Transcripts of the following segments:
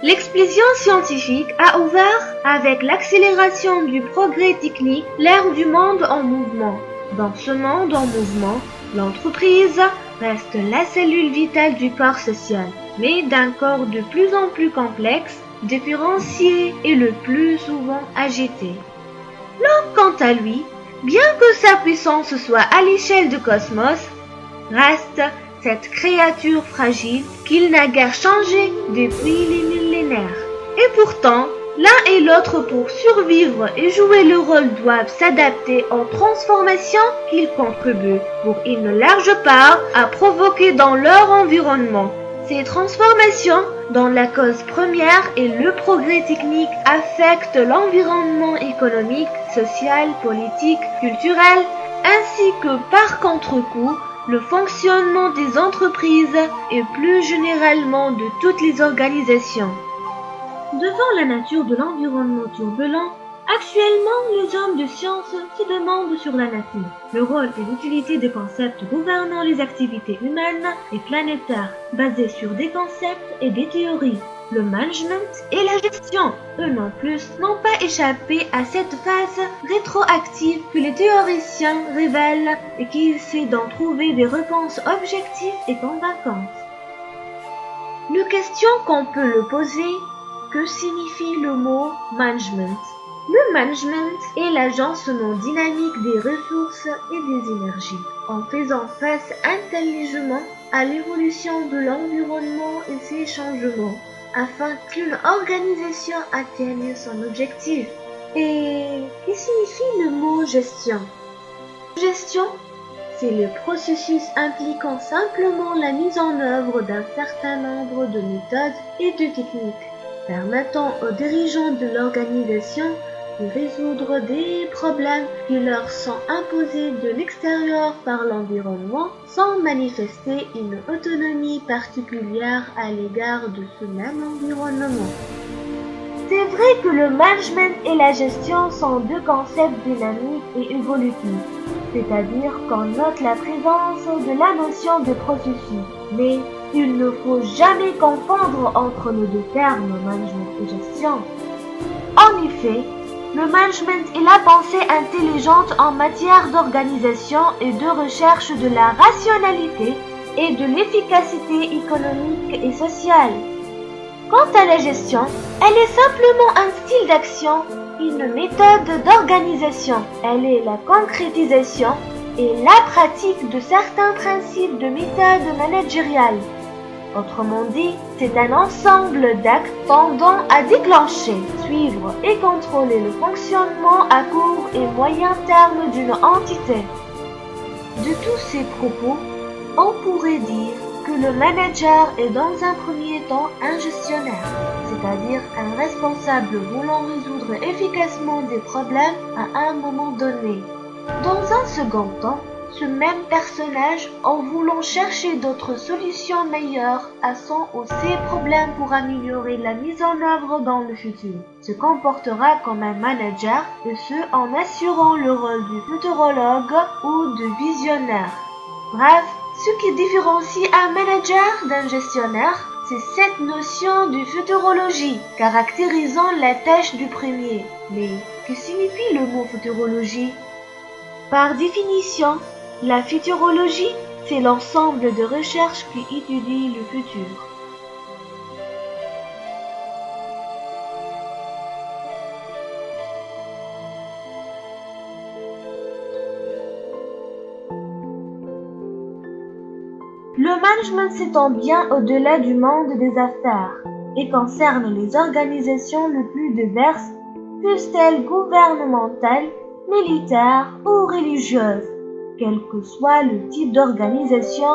L'explosion scientifique a ouvert, avec l'accélération du progrès technique, l'ère du monde en mouvement. Dans ce monde en mouvement, l'entreprise reste la cellule vitale du corps social, mais d'un corps de plus en plus complexe, différencié et le plus souvent agité. L'homme, quant à lui, bien que sa puissance soit à l'échelle du cosmos, reste cette créature fragile qu'il n'a guère changé depuis les millénaires. Et pourtant, l'un et l'autre pour survivre et jouer le rôle doivent s'adapter aux transformations qu'ils contribuent pour une large part à provoquer dans leur environnement. Ces transformations, dont la cause première est le progrès technique, affectent l'environnement économique, social, politique, culturel, ainsi que par contre-coup, le fonctionnement des entreprises et plus généralement de toutes les organisations. Devant la nature de l'environnement turbulent, actuellement les hommes de science se demandent sur la nature, le rôle et l'utilité des concepts gouvernant les activités humaines et planétaires, basés sur des concepts et des théories. Le management et la gestion, eux non plus, n'ont pas échappé à cette phase rétroactive que les théoriciens révèlent et qui essaient d'en trouver des réponses objectives et convaincantes. Une question qu'on peut le poser, que signifie le mot management? Le management est l'agencement dynamique des ressources et des énergies, en faisant face intelligemment à l'évolution de l'environnement et ses changements, afin qu'une organisation atteigne son objectif. Et que signifie le mot gestion? Gestion, c'est le processus impliquant simplement la mise en œuvre d'un certain nombre de méthodes et de techniques, permettant aux dirigeants de l'organisation de résoudre des problèmes qui leur sont imposés de l'extérieur par l'environnement sans manifester une autonomie particulière à l'égard de ce même environnement. C'est vrai que le management et la gestion sont deux concepts dynamiques et évolutifs, c'est-à-dire qu'on note la présence de la notion de processus, mais il ne faut jamais confondre entre nos deux termes, management et gestion. En effet, le management est la pensée intelligente en matière d'organisation et de recherche de la rationalité et de l'efficacité économique et sociale. Quant à la gestion, elle est simplement un style d'action, une méthode d'organisation. Elle est la concrétisation et la pratique de certains principes de méthode managériale. Autrement dit, c'est un ensemble d'actes tendant à déclencher, suivre et contrôler le fonctionnement à court et moyen terme d'une entité. De tous ces propos, on pourrait dire que le manager est dans un premier temps un gestionnaire, c'est-à-dire un responsable voulant résoudre efficacement des problèmes à un moment donné. Dans un second temps, ce même personnage, en voulant chercher d'autres solutions meilleures à son ou ses problèmes pour améliorer la mise en œuvre dans le futur, se comportera comme un manager, et ce en assurant le rôle du futurologue ou de visionnaire. Bref, ce qui différencie un manager d'un gestionnaire, c'est cette notion de futurologie, caractérisant la tâche du premier. Mais que signifie le mot futurologie? Par définition, la futurologie, c'est l'ensemble de recherches qui étudient le futur. Le management s'étend bien au-delà du monde des affaires et concerne les organisations les plus diverses, fussent-elles gouvernementales, militaires ou religieuses. Quel que soit le type d'organisation,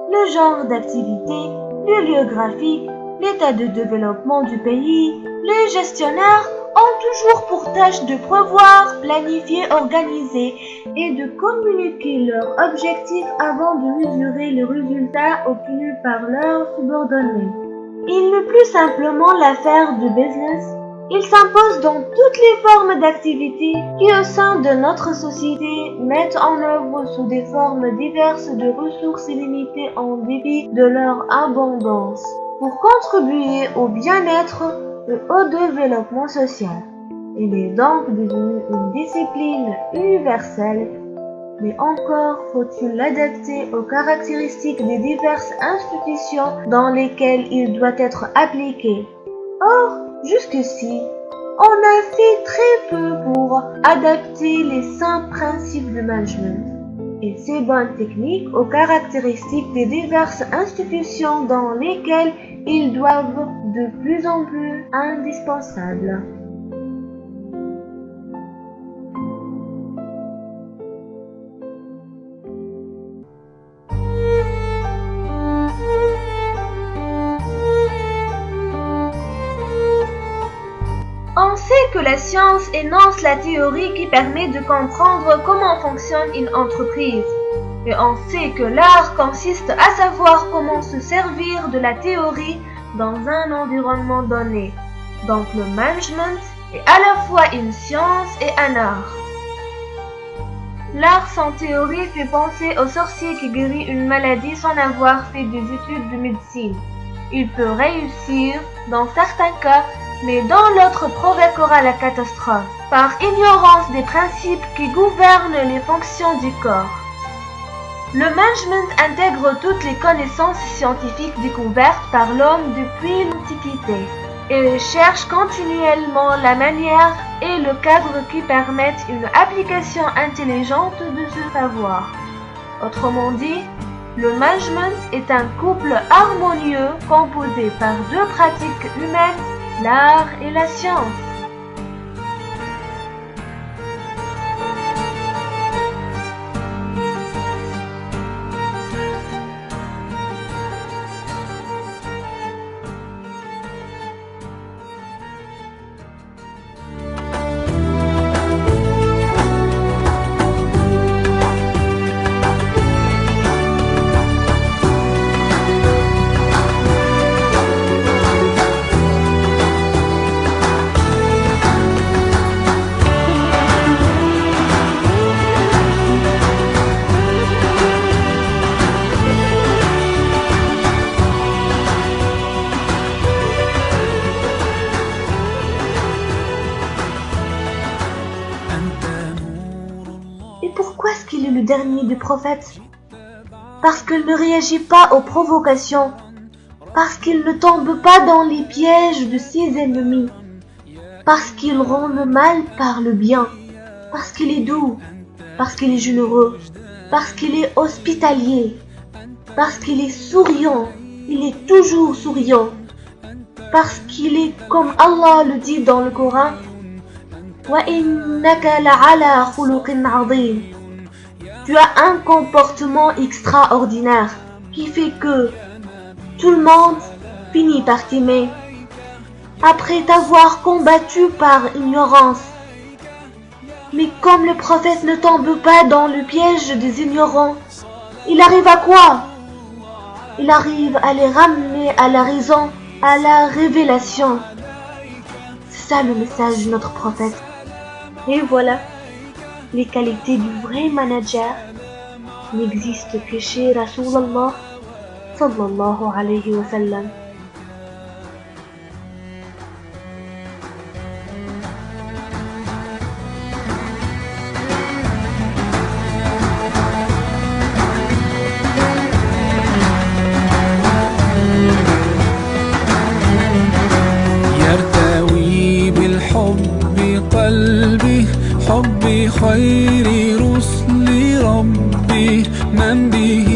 le genre d'activité, le lieu graphique, l'état de développement du pays, les gestionnaires ont toujours pour tâche de prévoir, planifier, organiser et de communiquer leurs objectifs avant de mesurer les résultats obtenus par leurs subordonnés. Il n'est plus simplement l'affaire de business. Il s'impose dans toutes les formes d'activité qui au sein de notre société mettent en œuvre sous des formes diverses de ressources illimitées en dépit de leur abondance. pour contribuer au bien-être et au développement social. Il est donc devenu une discipline universelle, mais encore faut-il l'adapter aux caractéristiques des diverses institutions dans lesquelles il doit être appliqué. Or, jusqu'ici, on a fait très peu pour adapter les simples principes du management et ces bonnes techniques aux caractéristiques des diverses institutions dans lesquelles ils doivent de plus en plus indispensables. On sait que la science énonce la théorie qui permet de comprendre comment fonctionne une entreprise. Et on sait que l'art consiste à savoir comment se servir de la théorie dans un environnement donné. Donc le management est à la fois une science et un art. L'art sans théorie fait penser au sorcier qui guérit une maladie sans avoir fait des études de médecine. Il peut réussir dans certains cas, mais dans l'autre provoquera la catastrophe, par ignorance des principes qui gouvernent les fonctions du corps. Le management intègre toutes les connaissances scientifiques découvertes par l'homme depuis l'Antiquité et cherche continuellement la manière et le cadre qui permettent une application intelligente de ce savoir. Autrement dit, le management est un couple harmonieux composé par deux pratiques humaines, l'art et la science. Et pourquoi est-ce qu'il est le dernier des prophètes? Parce qu'il ne réagit pas aux provocations, parce qu'il ne tombe pas dans les pièges de ses ennemis, parce qu'il rend le mal par le bien, parce qu'il est doux, parce qu'il est généreux, parce qu'il est hospitalier, parce qu'il est souriant, il est toujours souriant, parce qu'il est comme Allah le dit dans le Coran, وَإِنَّكَ لَعَلَى خُلُقٍ عَظِيمٍ. Tu as un comportement extraordinaire qui fait que tout le monde finit par t'aimer. Après t'avoir combattu par ignorance. Mais comme le prophète ne tombe pas dans le piège des ignorants, il arrive à quoi? Il arrive à les ramener à la raison, à la révélation. C'est ça le message de notre prophète. Et voilà, les qualités du vrai manager n'existent que chez Rasulallah sallallahu alayhi wa sallam. يرتوي بالحب قلبي حب خير رسل ربي من به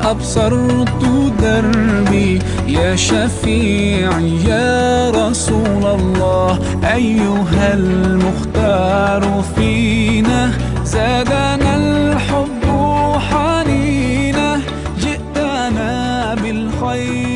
أبصرت دربي يا شفيعي يا رسول الله أيها المختار فينا زادنا الحب حنينا جئتنا بالخير